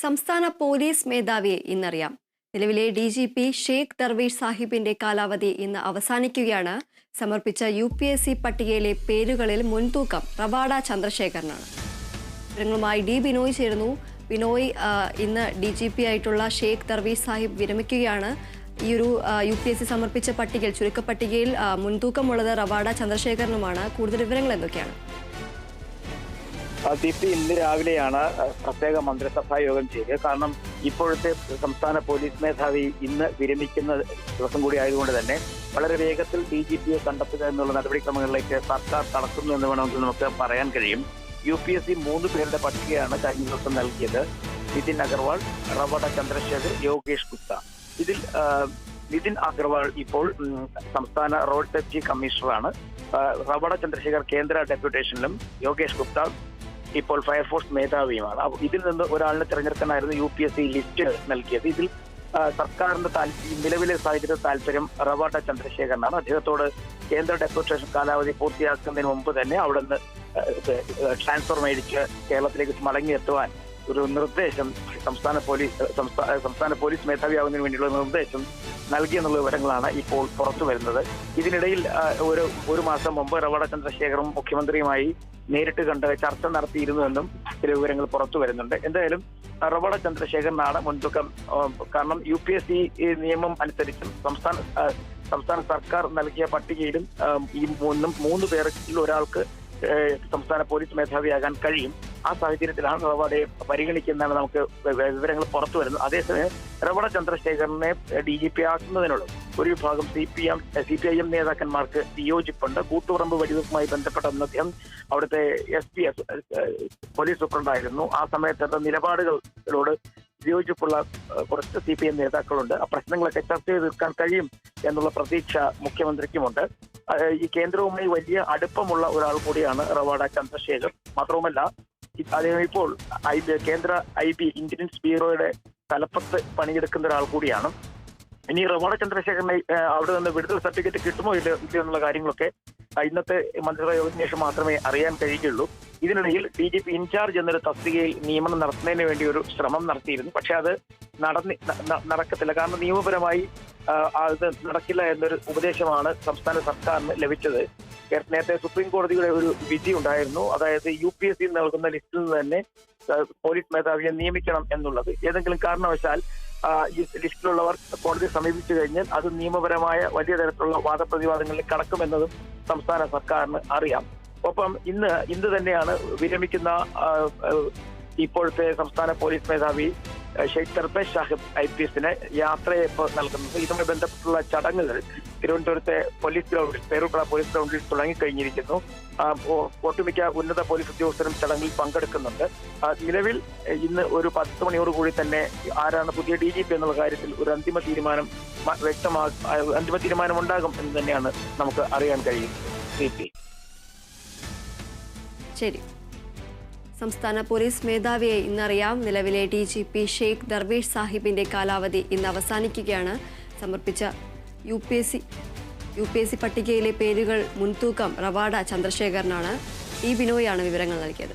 സംസ്ഥാന പോലീസ് മേധാവിയെ ഇന്നറിയാം. നിലവിലെ DGP ഷെയ്ഖ് ദർവേഷ് സാഹിബിന്റെ കാലാവധി ഇന്ന് അവസാനിക്കുകയാണ്. സമർപ്പിച്ച UPSC പട്ടികയിലെ പേരുകളിൽ മുൻതൂക്കം റവാഡ ചന്ദ്രശേഖരനാണ്. വിവരങ്ങളുമായി ബിനോയ് ചേരുന്നു. ബിനോയ്, ഇന്ന് DGP ആയിട്ടുള്ള ഷെയ്ഖ് ദർവേഷ് സാഹിബ് വിരമിക്കുകയാണ്. ഈ ഒരു UPSC സമർപ്പിച്ച പട്ടികയിൽ, ചുരുക്കപ്പട്ടികയിൽ മുൻതൂക്കമുള്ളത് റവാഡ ചന്ദ്രശേഖരനുമാണ്. കൂടുതൽ വിവരങ്ങൾ എന്തൊക്കെയാണ്? ഇന്ന് രാവിലെയാണ് പ്രത്യേക മന്ത്രിസഭാ യോഗം ചെയ്യുക. കാരണം ഇപ്പോഴത്തെ സംസ്ഥാന പോലീസ് മേധാവി ഇന്ന് വിരമിക്കുന്ന ദിവസം കൂടി ആയതുകൊണ്ട് തന്നെ വളരെ വേഗത്തിൽ DGPയെ കണ്ടെത്തുക എന്നുള്ള നടപടിക്രമങ്ങളിലേക്ക് സർക്കാർ കടക്കുന്നു എന്ന് വേണമെങ്കിൽ നമുക്ക് പറയാൻ കഴിയും. UPSC 3 പേരുടെ പട്ടികയാണ് കഴിഞ്ഞ ദിവസം നൽകിയത്. നിതിൻ അഗർവാൾ, റവാഡ ചന്ദ്രശേഖർ, യോഗേഷ് ഗുപ്ത. ഇതിൽ നിതിൻ അഗർവാൾ ഇപ്പോൾ സംസ്ഥാന റോഡ് സേഫ്റ്റി കമ്മീഷണറാണ്. റവാഡ ചന്ദ്രശേഖർ കേന്ദ്ര ഡെപ്യൂട്ടേഷനിലും, യോഗേഷ് ഗുപ്ത ഇപ്പോൾ ഫയർഫോഴ്സ് മേധാവിയുമാണ്. ഇതിൽ നിന്ന് ഒരാളിനെ തിരഞ്ഞെടുക്കാനായിരുന്നു UPSC ലിസ്റ്റ് നൽകിയത്. ഇതിൽ സർക്കാരിന്റെ നിലവിലെ സാഹചര്യ താല്പര്യം റവാഡ ചന്ദ്രശേഖരനാണ്. അദ്ദേഹത്തോട് കേന്ദ്ര ഡെപ്യൂട്ടേഷൻ കാലാവധി പൂർത്തിയാക്കുന്നതിന് മുമ്പ് തന്നെ അവിടെ നിന്ന് ട്രാൻസ്ഫർ മേടിച്ച് കേരളത്തിലേക്ക് മടങ്ങിയെത്തുവാൻ ഒരു നിർദ്ദേശം സംസ്ഥാന പോലീസ് മേധാവിയാവുന്നതിന് വേണ്ടിയുള്ള നിർദ്ദേശം നൽകിയെന്നുള്ള വിവരങ്ങളാണ് ഇപ്പോൾ പുറത്തു വരുന്നത്. ഇതിനിടയിൽ ഒരു മാസം മുമ്പ് റവാഡ ചന്ദ്രശേഖറും മുഖ്യമന്ത്രിയുമായി നേരിട്ട് കണ്ട് ചർച്ച നടത്തിയിരുന്നുവെന്നും ചില വിവരങ്ങൾ പുറത്തു വരുന്നുണ്ട്. എന്തായാലും റവാഡ ചന്ദ്രശേഖരനാണ് മുൻതൂക്കം. കാരണം UPSC നിയമം അനുസരിച്ചും സംസ്ഥാന സർക്കാർ നൽകിയ പട്ടികയിലും ഈ 3 പേരിൽ ഒരാൾക്ക് സംസ്ഥാന പോലീസ് മേധാവിയാകാൻ കഴിയും. ആ സാഹചര്യത്തിലാണ് റവാഡയെ പരിഗണിക്കുന്നതാണ് നമുക്ക് വിവരങ്ങൾ പുറത്തു വരുന്നത്. അതേസമയം റവാഡ ചന്ദ്രശേഖരനെ DGP ആക്കുന്നതിനുള്ള ഒരു വിഭാഗം CPIM നേതാക്കന്മാർക്ക് വിയോജിപ്പുണ്ട്. കൂത്തുപറമ്പ് വെടിവെപ്പുമായി ബന്ധപ്പെട്ട അദ്ദേഹം അവിടുത്തെ SP പോലീസ് സൂപ്രണ്ടായിരുന്നു. ആ സമയത്ത് നിലപാടുകളോട് വിയോജിപ്പുള്ള കുറച്ച് CPIM നേതാക്കളുണ്ട്. ആ പ്രശ്നങ്ങളൊക്കെ ചർച്ച ചെയ്ത് തീർക്കാൻ കഴിയും എന്നുള്ള പ്രതീക്ഷ മുഖ്യമന്ത്രിക്കുമുണ്ട്. ഈ കേന്ദ്രവുമായി വലിയ അടുപ്പമുള്ള ഒരാൾ കൂടിയാണ് റവാഡ ചന്ദ്രശേഖർ. മാത്രവുമല്ല, അദ്ദേഹം ഇപ്പോൾ കേന്ദ്ര IB ഇന്റലിജൻസ് ബ്യൂറോയുടെ തലപ്പത്ത് പണിയെടുക്കുന്ന ഒരാൾ കൂടിയാണ്. ഇനി റവാഡ ചന്ദ്രശേഖരനെ അവിടെ നിന്ന് വിടുതൽ സർട്ടിഫിക്കറ്റ് കിട്ടുമോ ഇല്ലയോ എന്നുള്ള കാര്യങ്ങളൊക്കെ ഇന്നത്തെ മന്ത്രിസഭാ യോഗത്തിന് ശേഷം മാത്രമേ അറിയാൻ കഴിയുകയുള്ളൂ. ഇതിനിടയിൽ DGP ഇൻചാർജ് എന്നൊരു തസ്തികയിൽ നിയമനം നടത്തുന്നതിന് വേണ്ടി ഒരു ശ്രമം നടത്തിയിരുന്നു. പക്ഷെ അത് നടക്കത്തില്ല. കാരണം നിയമപരമായി അത് നടക്കില്ല എന്നൊരു ഉപദേശമാണ് സംസ്ഥാന സർക്കാരിന് ലഭിച്ചത്. നേരത്തെ സുപ്രീം കോടതിയുടെ ഒരു വിധി ഉണ്ടായിരുന്നു. അതായത് UPSC നൽകുന്ന ലിസ്റ്റിൽ നിന്ന് തന്നെ പോലീസ് മേധാവിയെ നിയമിക്കണം എന്നുള്ളത്. ഏതെങ്കിലും കാരണവശാൽ ഈ ലിസ്റ്റിലുള്ളവർ കോടതിയെ സമീപിച്ചു കഴിഞ്ഞാൽ അത് നിയമപരമായ വലിയ തരത്തിലുള്ള വാദപ്രതിവാദങ്ങളിൽ കടക്കുമെന്നതും സംസ്ഥാന സർക്കാരിന് അറിയാം. ഒപ്പം ഇന്ന് തന്നെയാണ് വിരമിക്കുന്ന ഇപ്പോഴത്തെ സംസ്ഥാന പോലീസ് മേധാവി ഷെയ്ഖ് ദർവേഷ് സാഹിബ് IPSന് യാത്രയയപ്പ് നൽകുന്നത്. ഇതുമായി ബന്ധപ്പെട്ടുള്ള ചടങ്ങുകൾ തിരുവനന്തപുരത്തെ പേരൂർക്കട പോലീസ് ഗ്രൗണ്ടിൽ തുടങ്ങിക്കഴിഞ്ഞിരിക്കുന്നു. ഒട്ടുമിക്ക ഉന്നത പോലീസ് ഉദ്യോഗസ്ഥരും ചടങ്ങിൽ പങ്കെടുക്കുന്നുണ്ട്. നിലവിൽ ഇന്ന് ഒരു 10 മണിയോടുകൂടി തന്നെ ആരാണ് പുതിയ DGP എന്നുള്ള കാര്യത്തിൽ ഒരു അന്തിമ തീരുമാനം ഉണ്ടാകും എന്ന് തന്നെയാണ് നമുക്ക് അറിയാൻ കഴിയുന്നത്. ശരി. സംസ്ഥാന പോലീസ് മേധാവിയെ ഇന്നറിയാം. നിലവിലെ DGP ഷെയ്ഖ് ദർവേഷ് സാഹിബിന്റെ കാലാവധി ഇന്ന് അവസാനിക്കുകയാണ്. സമർപ്പിച്ച UPSC പട്ടികയിലെ പേരുകൾ മുൻതൂക്കം റവാഡ ചന്ദ്രശേഖരനാണ്. ബിനോയാണ് വിവരങ്ങൾ നൽകിയത്.